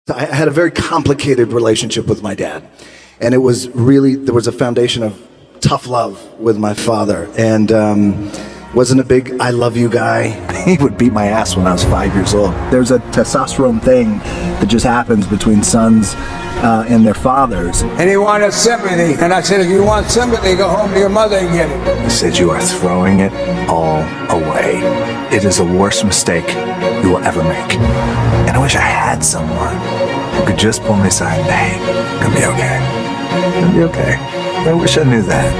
I had a very complicated relationship with my dad, and it was really, there was a foundation of tough love with my father, and wasn't a big I love you guy. He would beat my ass when I was 5 years old. There's a testosterone thing that just happens between sons and their fathers. And he wanted sympathy, and I said, if you want sympathy, go home to your mother and get it. He said, you are throwing it all away. It is the worst mistake you will ever make. And I wish I had someone who could just pull me aside. Hey, it's gonna be okay. It's gonna be okay. I wish I knew that.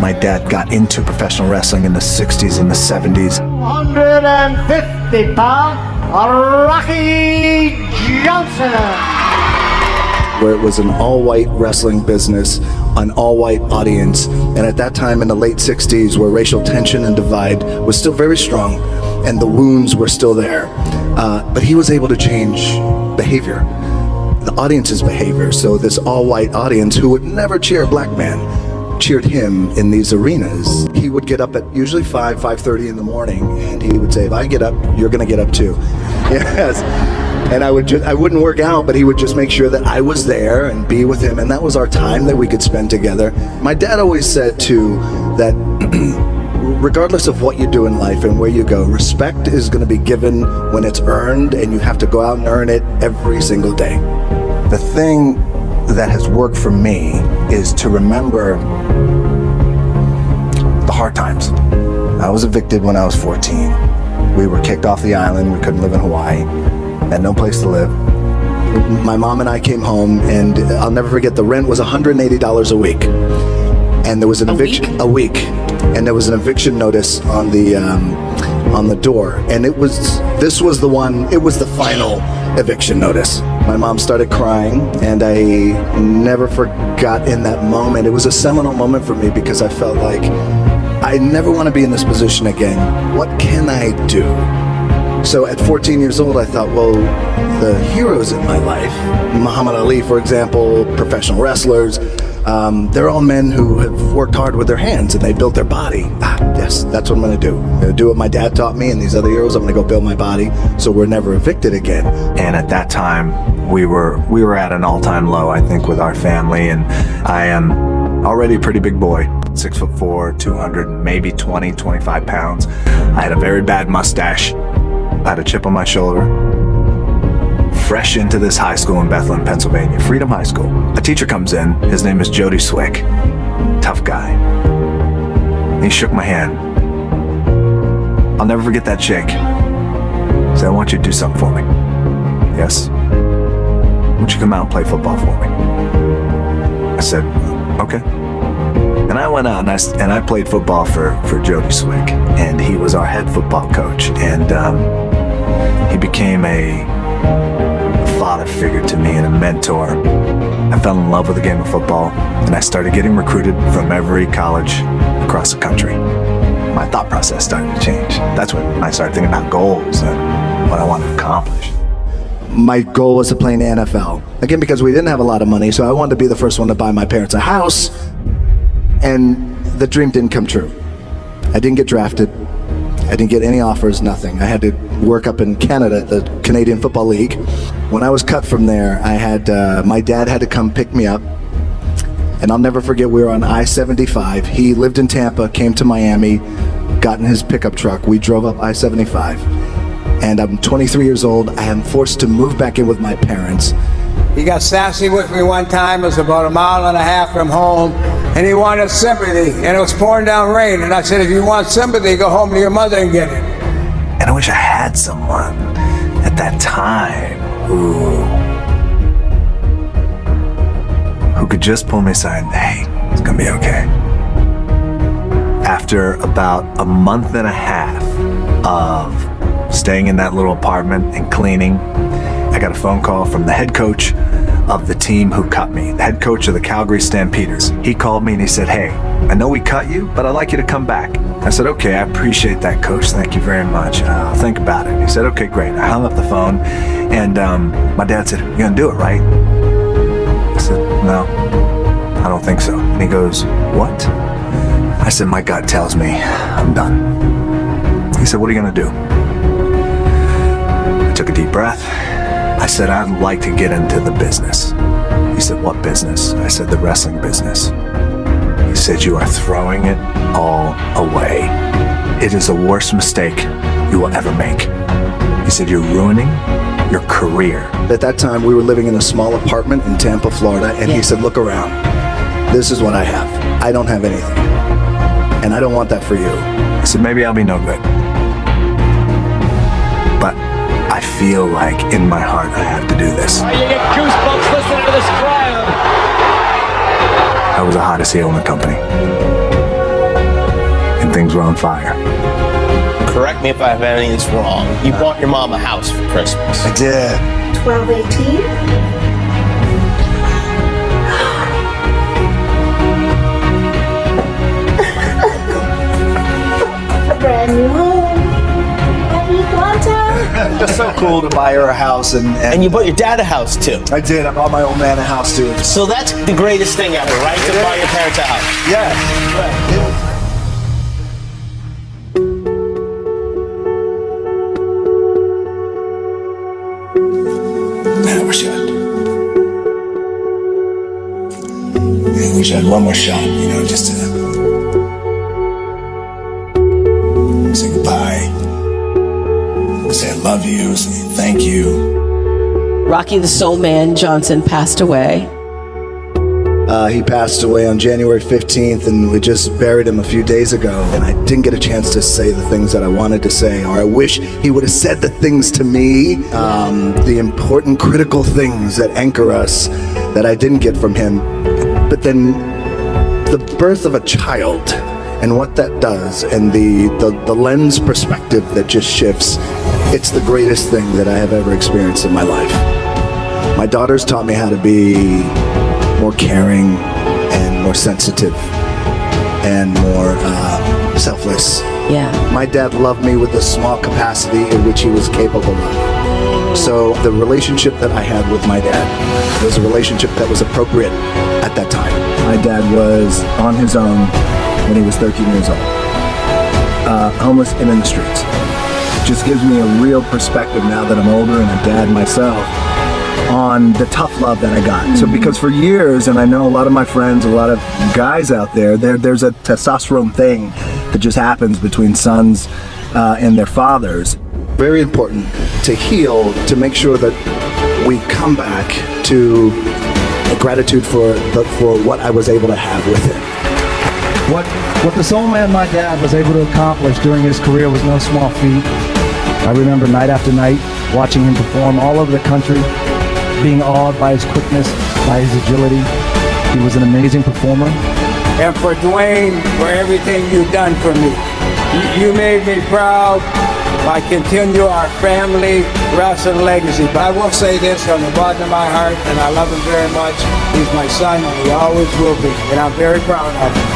My dad got into professional wrestling in the 60s and the 70s. 150 pound Rocky Johnson. Where it was an all-white wrestling business, an all-white audience. And at that time in the late 60s, where racial tension and divide was still very strong and the wounds were still there. But he was able to change behavior, the audience's behavior. So this all-white audience who would never cheer a black man cheered him in these arenas. He would get up at usually 5:30 in the morning, and he would say, if I get up, you're gonna get up too. Yes. And I wouldn't work out, but he would just make sure that I was there and be with him, and that was our time that we could spend together. My dad always said too that regardless of what you do in life and where you go, respect is going to be given when it's earned, and you have to go out and earn it every single day. The thing that has worked for me is to remember the hard times. I was evicted when I was 14. We were kicked off the island. We couldn't live in Hawaii. Had no place to live. My mom and I came home, and I'll never forget, the rent was $180 a week. And there was an eviction a week, and there was an eviction notice on the door. And it was the final eviction notice. My mom started crying, and I never forgot in that moment. It was a seminal moment for me because I felt like I never want to be in this position again. What can I do? So at 14 years old, I thought, well, the heroes in my life, Muhammad Ali, for example, professional wrestlers, they're all men who have worked hard with their hands and they built their body. Yes, that's what I'm gonna do. I'm gonna do what my dad taught me and these other heroes. I'm gonna go build my body so we're never evicted again. And at that time, we were at an all-time low, I think, with our family, and I am already a pretty big boy. 6'4", 200, maybe 20, 25 pounds. I had a very bad mustache. I had a chip on my shoulder. Fresh into this high school in Bethlehem, Pennsylvania, Freedom High School. A teacher comes in, his name is Jody Swick. Tough guy. He shook my hand. I'll never forget that shake. He said, I want you to do something for me. Yes? Why don't you come out and play football for me? I said, okay. And I went out and I played football for Jody Swick, and he was our head football coach, and he became a father figure to me and a mentor. I fell in love with the game of football, and I started getting recruited from every college across the country. My thought process started to change. That's when I started thinking about goals and what I wanted to accomplish. My goal was to play in the NFL. Again, because we didn't have a lot of money, so I wanted to be the first one to buy my parents a house. And the dream didn't come true. I didn't get drafted. I didn't get any offers, nothing. I had to work up in Canada at the Canadian Football League. When I was cut from there, my dad had to come pick me up. And I'll never forget, we were on I-75. He lived in Tampa, came to Miami, got in his pickup truck. We drove up I-75. And I'm 23 years old. I am forced to move back in with my parents. He got sassy with me one time. It was about 1.5 miles from home, and he wanted sympathy, and it was pouring down rain. And I said, if you want sympathy, go home to your mother and get it. And I wish I had someone at that time who could just pull me aside and, hey, it's gonna be okay. After about a month and a half of staying in that little apartment and cleaning, I got a phone call from the head coach of the team who cut me, the head coach of the Calgary Stampeders. He called me and he said, hey, I know we cut you, but I'd like you to come back. I said, okay, I appreciate that, coach. Thank you very much. I'll think about it. He said, okay, great. I hung up the phone, and my dad said, you're gonna do it, right? I said, no, I don't think so. And he goes, what? I said, my gut tells me I'm done. He said, what are you gonna do? I took a deep breath. I said, I'd like to get into the business. He said, what business? I said, the wrestling business. He said, you are throwing it all away. It is the worst mistake you will ever make. He said, you're ruining your career. At that time, we were living in a small apartment in Tampa, Florida, and he said, look around. This is what I have. I don't have anything. And I don't want that for you. I said, maybe I'll be no good. But I feel like in my heart I have to do this. Oh, you get goosebumps listening to this crowd. I was the hottest heel in the company. And things were on fire. Correct me if I have anything wrong. You bought your mom a house for Christmas. I did. 1218. Brand new home. Happy Quantum. Just so cool to buy her a house And you bought your dad a house too. I did. I bought my old man a house too. So that's the greatest thing ever, right? To buy your parents a house. Yeah. Man, I wish I had one more shot, just to say goodbye, say I love you, say thank you. Rocky the Soul Man Johnson passed away. He passed away on January 15th, and we just buried him a few days ago. And I didn't get a chance to say the things that I wanted to say, or I wish he would have said the things to me, the important, critical things that anchor us that I didn't get from him. But then the birth of a child and what that does, and the lens perspective that just shifts, it's the greatest thing that I have ever experienced in my life. My daughters taught me how to be more caring and more sensitive and more selfless. Yeah. My dad loved me with the small capacity in which he was capable of. So the relationship that I had with my dad was a relationship that was appropriate at that time. My dad was on his own when he was 13 years old, homeless and in the streets. It just gives me a real perspective now that I'm older and a dad myself on the tough love that I got. So because for years, and I know a lot of my friends, a lot of guys out there, there's a testosterone thing that just happens between sons and their fathers. Very important to heal, to make sure that we come back to a gratitude for what I was able to have with him. What the Soul Man, my dad, was able to accomplish during his career was no small feat. I remember night after night watching him perform all over the country, being awed by his quickness, by his agility. He was an amazing performer. And for Dwayne, for everything you've done for me. You made me proud. I continue our family wrestling legacy. But I will say this from the bottom of my heart, and I love him very much. He's my son, and he always will be. And I'm very proud of him.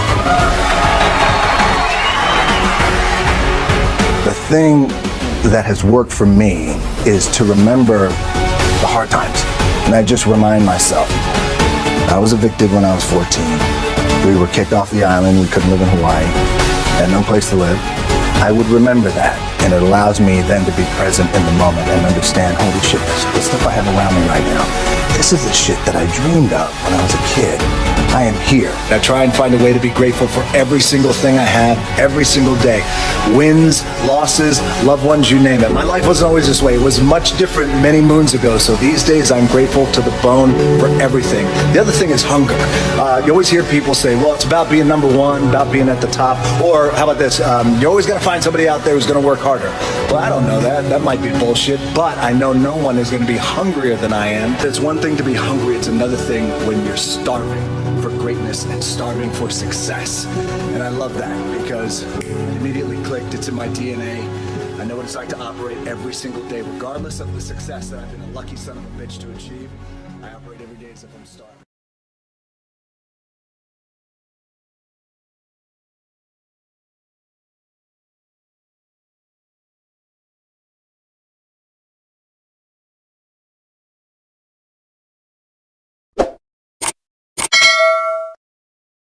The thing that has worked for me is to remember the hard times. And I just remind myself, I was evicted when I was 14. We were kicked off the island. We couldn't live in Hawaii. Had no place to live. I would remember that, and it allows me then to be present in the moment and understand, holy shit, the stuff I have around me right now, this is the shit that I dreamed of when I was a kid. I am here. I try and find a way to be grateful for every single thing I have, every single day. Wins, losses, loved ones, you name it. My life wasn't always this way. It was much different many moons ago. So these days I'm grateful to the bone for everything. The other thing is hunger. You always hear people say, well, it's about being number one, about being at the top. Or how about this? You're always going to find somebody out there who's going to work harder. Well, I don't know that. That might be bullshit. But I know no one is going to be hungrier than I am. It's one thing to be hungry. It's another thing when you're starving for greatness and starving for success. And I love that because it immediately clicked. It's in my DNA. I know what it's like to operate every single day, regardless of the success that I've been a lucky son of a bitch to achieve.